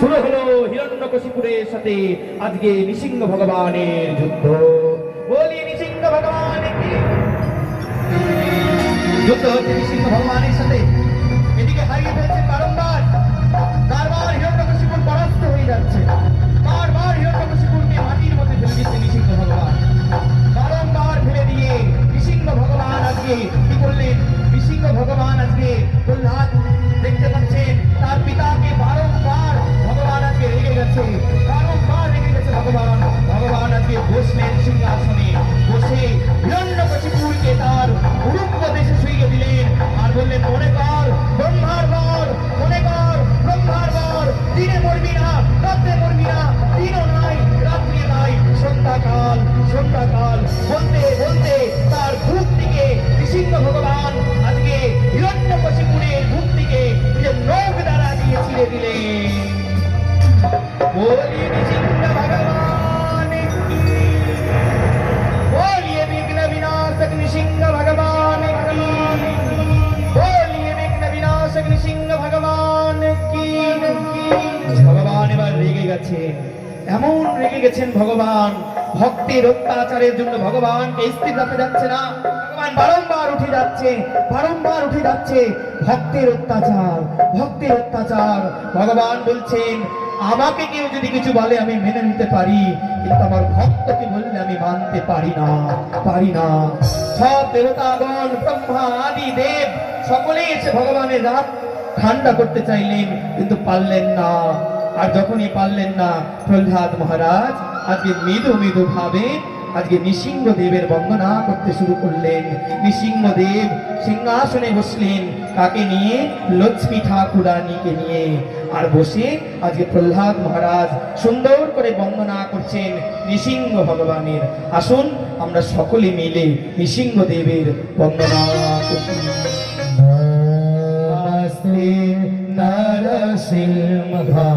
শুরু হলো হিরণ্যকশিপুরের সাথে আজকে নৃসিংহ ভগবানের যুদ্ধ। বলি নৃসিংহ ভগবান কি যুদ্ধ হচ্ছে নৃসিংহ ভগবানের সাথে। এদিকে হারিয়ে ফেলছে বারবার, বারবার হিরণ্যকশিপুর পরাস্ত হয়ে যাচ্ছে, বারবার হিরণ্যকশিপুরকে মাটির মধ্যে ফেলে দিচ্ছে নৃসিংহ ভগবান। বারংবার ফেলে দিয়ে নৃসিংহ ভগবান আজকে কি করলেন? নৃসিংহ ভগবান আজকে প্রহ্লাদ দেখতে পাচ্ছেন তার পিতাকে বারংবার ভগবান আজকে রেগে গেছে, বারংবার রেগে গেছে ভগবান। ভগবান আজকে বসলেন সিংহাসনে, বসে হিরণ্যকশিপুরকে তার উপদেশে শুইয়ে দিলেন আর বললেন, মনে কর ব্রহ্মার বর, মনে কর ব্রহ্মার বর, দিনে মরবি না, রাত্রে মরবি না, দিনও নাই রাত্রি নাই, সন্ধ্যাকাল সন্ধ্যাকাল বলতে বলতে তার বুক থেকে নৃসিংহ ভগবান আজকে হিরণ্যকশিপুরের বুক থেকে নিজের নখ দ্বারা দিয়ে ছিঁড়ে দিলেন। বলি নৃসিংহ ভগবান কি, বলিয়ে বিঘ্ন বিনাশক নৃসিংহ ভগবান কি, বলিয়ে বিঘ্ন বিনাশক নৃসিংহ ভগবান কি। ভগবান এবার রেগে গেছেন, এমন রেগে গেছেন ভগবান, ভক্তের অত্যাচারের জন্য ভগবানকে স্থির রাখতে যাচ্ছে না। ভগবান বারংবার উঠে যাচ্ছে, বারংবার উঠে যাচ্ছে। ভক্তের অত্যাচার, ভক্তের অত্যাচার। ভগবান বলছেন, আমাকে কেউ যদি কিছু বলে আমি মেনে নিতে পারি, কিন্তু আমার ভক্তকে বললে আমি মানতে পারি না, পারি না। সব দেবতাগণ, ব্রহ্মা আদি দেব সকলে এসে ভগবানের রাত ঠান্ডা করতে চাইলেন, কিন্তু পারলেন না। আর যখনই পারলেন না, প্রহ্লাদ মহারাজ আজকে মৃদু মৃদু ভাবে আজকে নৃসিংহ দেবের বন্দনা করতে শুরু করলেন। নৃসিংহ দেব সিংহাসনে বসলেন, কাকে নিয়ে? লক্ষ্মী ঠাকুরানীকে নিয়ে। আর বসে আজকে প্রহ্লাদ মহারাজ সুন্দর করে বন্দনা করছেন নৃসিংহ ভগবানের। আসুন আমরা সকলে মিলে নৃসিংহ দেবের বন্দনা করি। নরসিংহায়